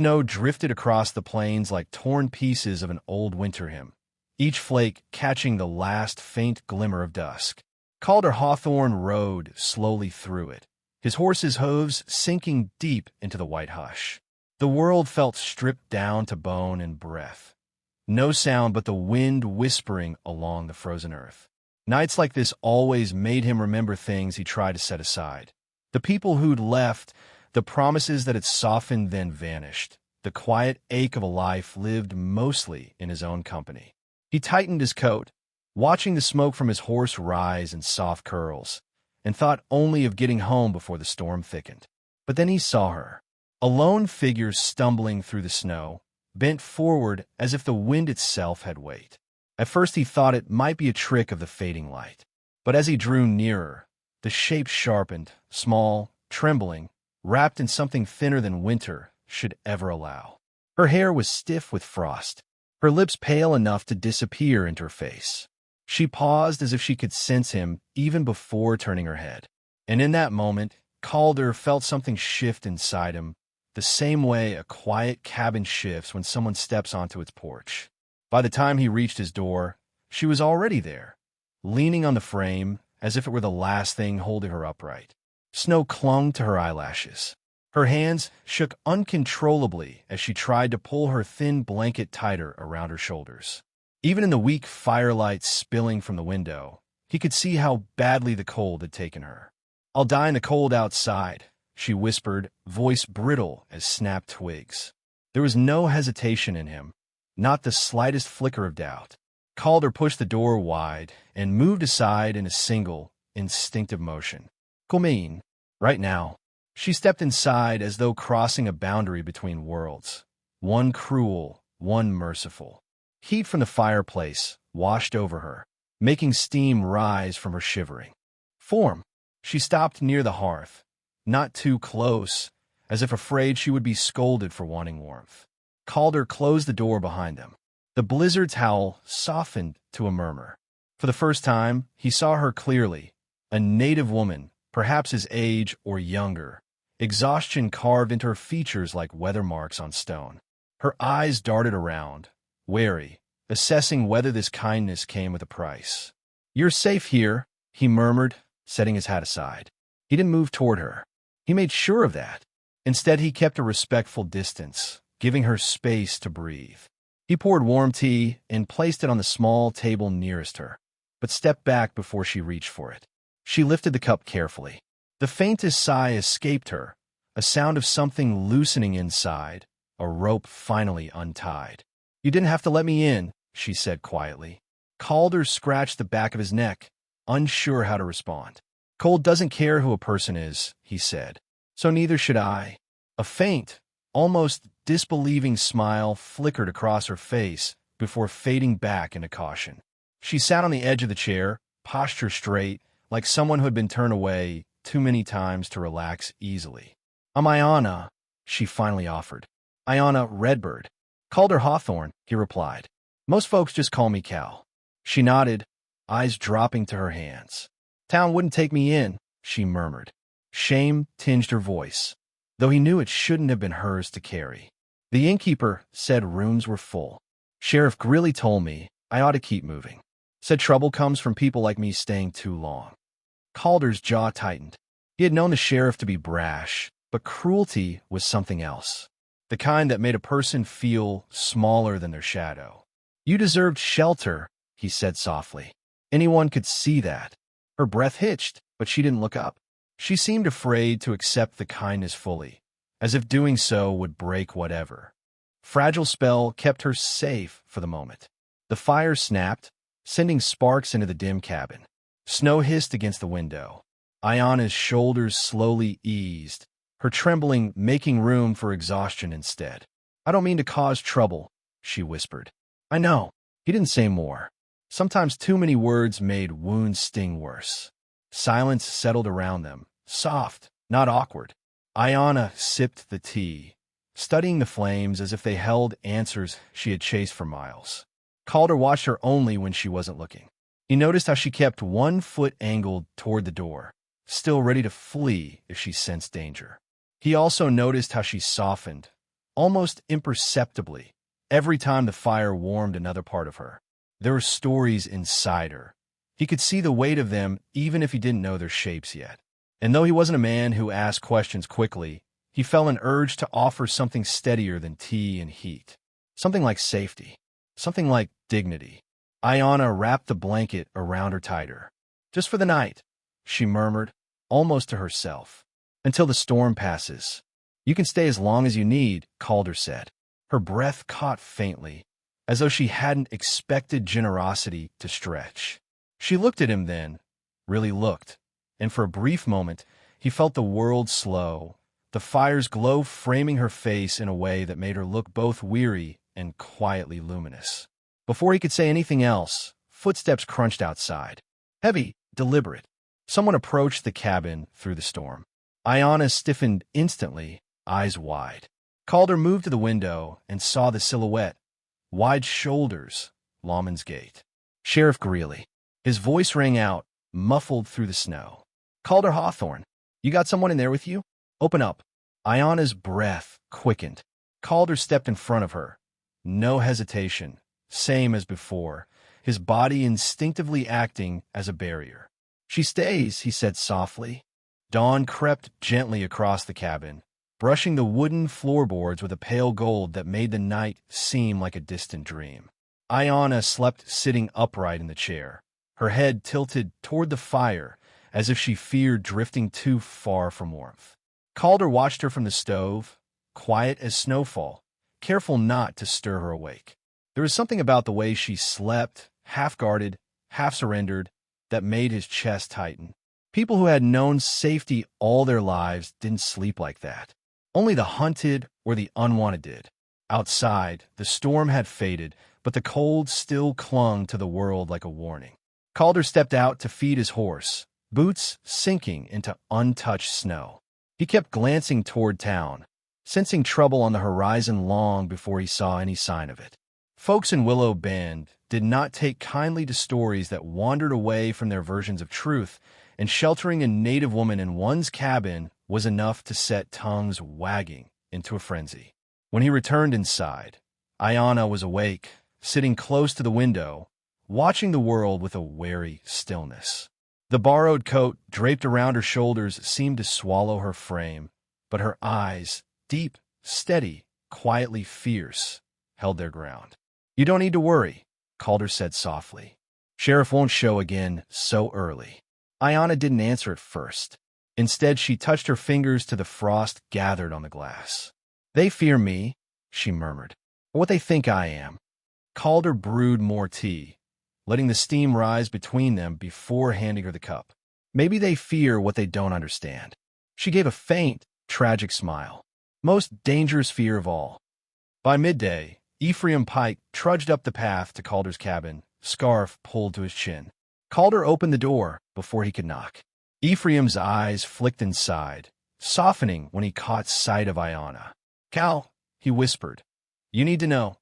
Snow drifted across the plains like torn pieces of an old winter hymn, each flake catching the last faint glimmer of dusk. Calder Hawthorne rode slowly through it, his horse's hooves sinking deep into the white hush. The world felt stripped down to bone and breath. No sound but the wind whispering along the frozen earth. Nights like this always made him remember things he tried to set aside. The people who'd left, the promises that had softened then vanished. The quiet ache of a life lived mostly in his own company. He tightened his coat, watching the smoke from his horse rise in soft curls, and thought only of getting home before the storm thickened. But then he saw her, a lone figure stumbling through the snow, bent forward as if the wind itself had weight. At first he thought it might be a trick of the fading light, but as he drew nearer, the shape sharpened, small, trembling, wrapped in something thinner than winter should ever allow. Her hair was stiff with frost, her lips pale enough to disappear into her face. She paused as if she could sense him even before turning her head. And in that moment, Calder felt something shift inside him, the same way a quiet cabin shifts when someone steps onto its porch. By the time he reached his door, she was already there, leaning on the frame as if it were the last thing holding her upright. Snow clung to her eyelashes. Her hands shook uncontrollably as she tried to pull her thin blanket tighter around her shoulders. Even in the weak firelight spilling from the window, he could see how badly the cold had taken her. "I'll die in the cold outside," she whispered, voice brittle as snapped twigs. There was no hesitation in him, not the slightest flicker of doubt. Calder pushed the door wide and moved aside in a single, instinctive motion. "Come right now." She stepped inside as though crossing a boundary between worlds, one cruel, one merciful. Heat from the fireplace washed over her, making steam rise from her shivering form. She stopped near the hearth, not too close, as if afraid she would be scolded for wanting warmth. Calder closed the door behind them. The blizzard's howl softened to a murmur. For the first time, he saw her clearly, a native woman, perhaps his age or younger, exhaustion carved into her features like weather marks on stone. Her eyes darted around, wary, assessing whether this kindness came with a price. "You're safe here," he murmured, setting his hat aside. He didn't move toward her. He made sure of that. Instead, he kept a respectful distance, giving her space to breathe. He poured warm tea and placed it on the small table nearest her, but stepped back before she reached for it. She lifted the cup carefully. The faintest sigh escaped her, a sound of something loosening inside, a rope finally untied. "You didn't have to let me in," she said quietly. Calder scratched the back of his neck, unsure how to respond. "Cold doesn't care who a person is," he said. "So neither should I." A faint, almost disbelieving smile flickered across her face before fading back into caution. She sat on the edge of the chair, posture straight, like someone who had been turned away too many times to relax easily. "I'm Iana," she finally offered. "Iana Redbird." "Calder Hawthorne," he replied. "Most folks just call me Cal." She nodded, eyes dropping to her hands. "Town wouldn't take me in," she murmured. Shame tinged her voice, though he knew it shouldn't have been hers to carry. "The innkeeper said rooms were full. Sheriff Grilly told me I ought to keep moving. Said trouble comes from people like me staying too long." Calder's jaw tightened. He had known the sheriff to be brash, but cruelty was something else. The kind that made a person feel smaller than their shadow. "You deserved shelter," he said softly. Anyone could see that. Her breath hitched, but she didn't look up. She seemed afraid to accept the kindness fully, as if doing so would break whatever. Fragile spell kept her safe for the moment. The fire snapped, sending sparks into the dim cabin. Snow hissed against the window. Iana's shoulders slowly eased, her trembling making room for exhaustion instead. "I don't mean to cause trouble," she whispered. "I know." He didn't say more. Sometimes too many words made wounds sting worse. Silence settled around them, soft, not awkward. Iana sipped the tea, studying the flames as if they held answers she had chased for miles. Calder watched her only when she wasn't looking. He noticed how she kept one foot angled toward the door, still ready to flee if she sensed danger. He also noticed how she softened, almost imperceptibly, every time the fire warmed another part of her. There were stories inside her. He could see the weight of them even if he didn't know their shapes yet. And though he wasn't a man who asked questions quickly, he felt an urge to offer something steadier than tea and heat. Something like safety. Something like dignity. Ayanna wrapped the blanket around her tighter. "Just for the night," she murmured, almost to herself. "Until the storm passes. You can stay as long as you need," Calder said. Her breath caught faintly, as though she hadn't expected generosity to stretch. She looked at him then, really looked, and for a brief moment, he felt the world slow, the fire's glow framing her face in a way that made her look both weary and quietly luminous. Before he could say anything else, footsteps crunched outside. Heavy, deliberate. Someone approached the cabin through the storm. Ayanna stiffened instantly, eyes wide. Calder moved to the window and saw the silhouette. Wide shoulders, Lawman's gate. Sheriff Greeley. His voice rang out, muffled through the snow. "Calder Hawthorne, you got someone in there with you? Open up." Ayanna's breath quickened. Calder stepped in front of her. No hesitation, same as before, his body instinctively acting as a barrier. "She stays," he said softly. Dawn crept gently across the cabin, brushing the wooden floorboards with a pale gold that made the night seem like a distant dream. Ayanna slept sitting upright in the chair, her head tilted toward the fire as if she feared drifting too far from warmth. Calder watched her from the stove, quiet as snowfall, careful not to stir her awake. There was something about the way she slept, half-guarded, half-surrendered, that made his chest tighten. People who had known safety all their lives didn't sleep like that. Only the hunted or the unwanted did. Outside, the storm had faded, but the cold still clung to the world like a warning. Calder stepped out to feed his horse, boots sinking into untouched snow. He kept glancing toward town, sensing trouble on the horizon long before he saw any sign of it. Folks in Willow Bend did not take kindly to stories that wandered away from their versions of truth, and sheltering a native woman in one's cabin was enough to set tongues wagging into a frenzy. When he returned inside, Ayanna was awake, sitting close to the window, watching the world with a wary stillness. The borrowed coat draped around her shoulders seemed to swallow her frame, but her eyes, deep, steady, quietly fierce, held their ground. "You don't need to worry," Calder said softly. "Sheriff won't show again so early." Ayanna didn't answer at first. Instead, she touched her fingers to the frost gathered on the glass. "They fear me," she murmured, "or what they think I am." Calder brewed more tea, letting the steam rise between them before handing her the cup. "Maybe they fear what they don't understand." She gave a faint, tragic smile. "Most dangerous fear of all." By midday, Ephraim Pike trudged up the path to Calder's cabin, scarf pulled to his chin. Calder opened the door before he could knock. Ephraim's eyes flicked inside, softening when he caught sight of Ayanna. "Cal," he whispered, "you need to know.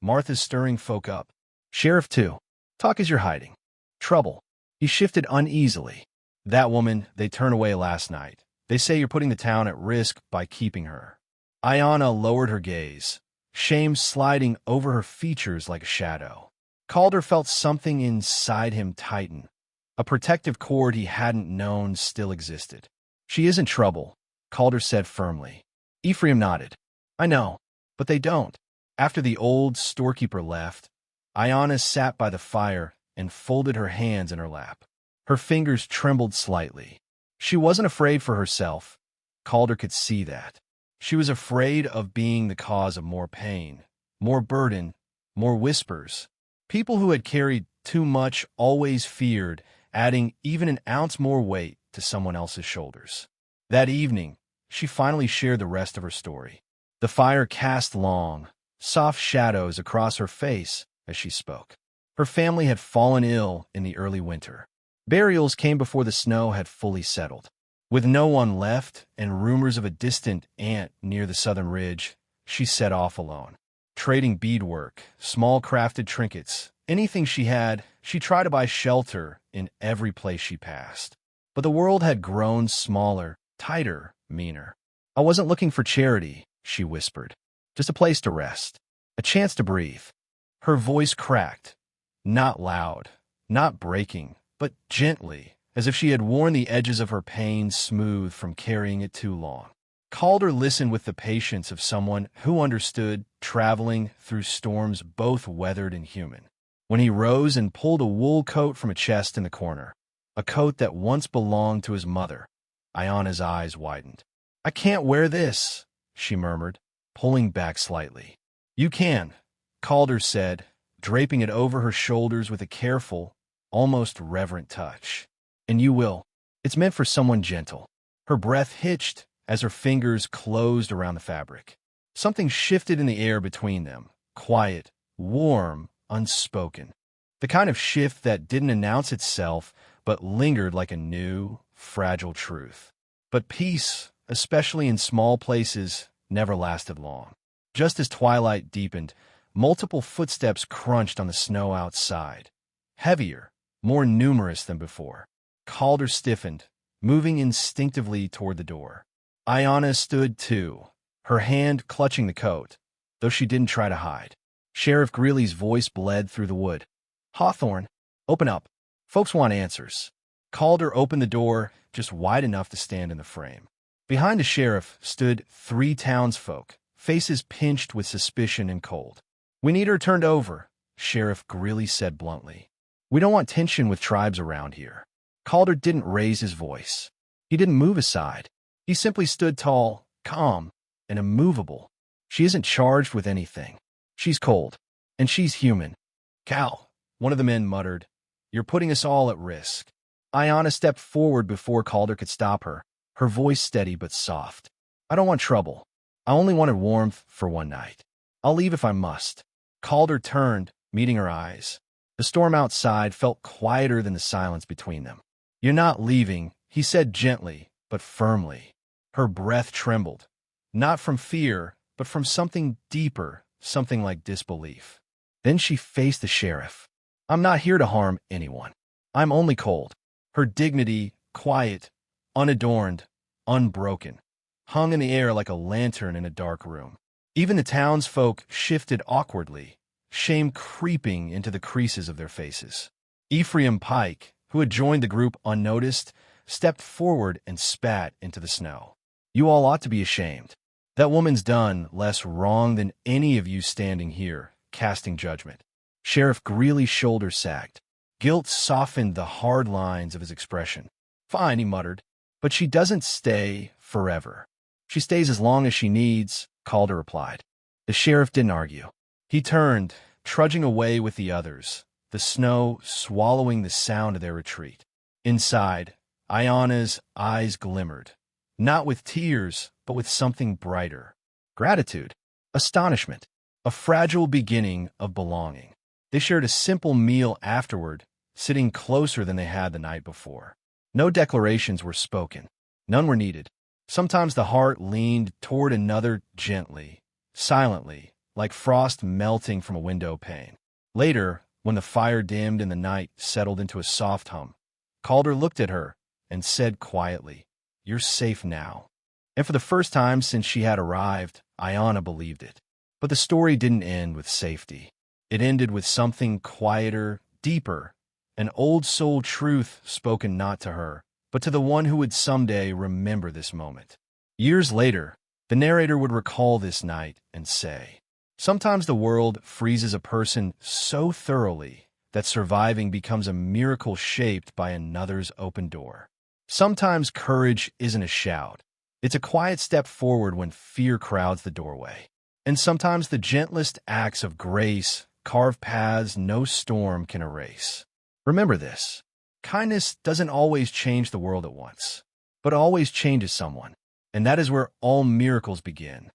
Martha's stirring folk up. Sheriff, too. Talk as you're hiding. Trouble." He shifted uneasily. "That woman they turned away last night. They say you're putting the town at risk by keeping her." Ayanna lowered her gaze, shame sliding over her features like a shadow. Calder felt something inside him tighten. A protective cord he hadn't known still existed. "She isn't trouble," Calder said firmly. Ephraim nodded. "I know, but they don't." After the old storekeeper left, Ayanna sat by the fire and folded her hands in her lap. Her fingers trembled slightly. She wasn't afraid for herself. Calder could see that. She was afraid of being the cause of more pain, more burden, more whispers. People who had carried too much always feared adding even an ounce more weight to someone else's shoulders. That evening, she finally shared the rest of her story. The fire cast long, soft shadows across her face as she spoke. Her family had fallen ill in the early winter. Burials came before the snow had fully settled. With no one left and rumors of a distant aunt near the southern ridge, she set off alone. Trading beadwork, small crafted trinkets, anything she had, she tried to buy shelter in every place she passed. But the world had grown smaller, tighter, meaner. "I wasn't looking for charity," she whispered. Just a place to rest. A chance to breathe. Her voice cracked. Not loud, not breaking, but gently, as if she had worn the edges of her pain smooth from carrying it too long. Calder listened with the patience of someone who understood traveling through storms both weathered and human. When he rose and pulled a wool coat from a chest in the corner, a coat that once belonged to his mother, Ayana's eyes widened. "I can't wear this," she murmured, pulling back slightly. "You can," Calder said, draping it over her shoulders with a careful, almost reverent touch. "And you will. It's meant for someone gentle." Her breath hitched as her fingers closed around the fabric. Something shifted in the air between them, quiet, warm, unspoken. The kind of shift that didn't announce itself, but lingered like a new, fragile truth. But peace, especially in small places, never lasted long. Just as twilight deepened, multiple footsteps crunched on the snow outside. Heavier, more numerous than before. Calder stiffened, moving instinctively toward the door. Ayana stood too, her hand clutching the coat, though she didn't try to hide. Sheriff Greeley's voice bled through the wood. "Hawthorne, open up. Folks want answers." Calder opened the door just wide enough to stand in the frame. Behind the sheriff stood 3 townsfolk, faces pinched with suspicion and cold. "We need her turned over," Sheriff Greeley said bluntly. "We don't want tension with tribes around here." Calder didn't raise his voice. He didn't move aside. He simply stood tall, calm, and immovable. "She isn't charged with anything. She's cold, and she's human." "Cal," one of the men muttered, "you're putting us all at risk." Ayana stepped forward before Calder could stop her, her voice steady but soft. "I don't want trouble. I only wanted warmth for one night. I'll leave if I must." Calder turned, meeting her eyes. The storm outside felt quieter than the silence between them. "You're not leaving," he said gently, but firmly. Her breath trembled, not from fear, but from something deeper, something like disbelief. Then she faced the sheriff. "I'm not here to harm anyone. I'm only cold." Her dignity, quiet, unadorned, unbroken, hung in the air like a lantern in a dark room. Even the townsfolk shifted awkwardly, shame creeping into the creases of their faces. Ephraim Pike, who had joined the group unnoticed, stepped forward and spat into the snow. "You all ought to be ashamed. That woman's done less wrong than any of you standing here, casting judgment." Sheriff Greeley's shoulders sagged. Guilt softened the hard lines of his expression. "Fine," he muttered, "but she doesn't stay forever." "She stays as long as she needs," Calder replied. The sheriff didn't argue. He turned, trudging away with the others, the snow swallowing the sound of their retreat. Inside, Ayana's eyes glimmered, not with tears, but with something brighter. Gratitude, astonishment, a fragile beginning of belonging. They shared a simple meal afterward, sitting closer than they had the night before. No declarations were spoken. None were needed. Sometimes the heart leaned toward another gently, silently, like frost melting from a window pane. Later, when the fire dimmed and the night settled into a soft hum, Calder looked at her and said quietly, "You're safe now." And for the first time since she had arrived, Ayana believed it. But the story didn't end with safety. It ended with something quieter, deeper, an old-soul truth spoken not to her, but to the one who would someday remember this moment. Years later, the narrator would recall this night and say, "Sometimes the world freezes a person so thoroughly that surviving becomes a miracle shaped by another's open door. Sometimes courage isn't a shout. It's a quiet step forward when fear crowds the doorway. And sometimes the gentlest acts of grace carve paths no storm can erase. Remember this. Kindness doesn't always change the world at once, but always changes someone. And that is where all miracles begin.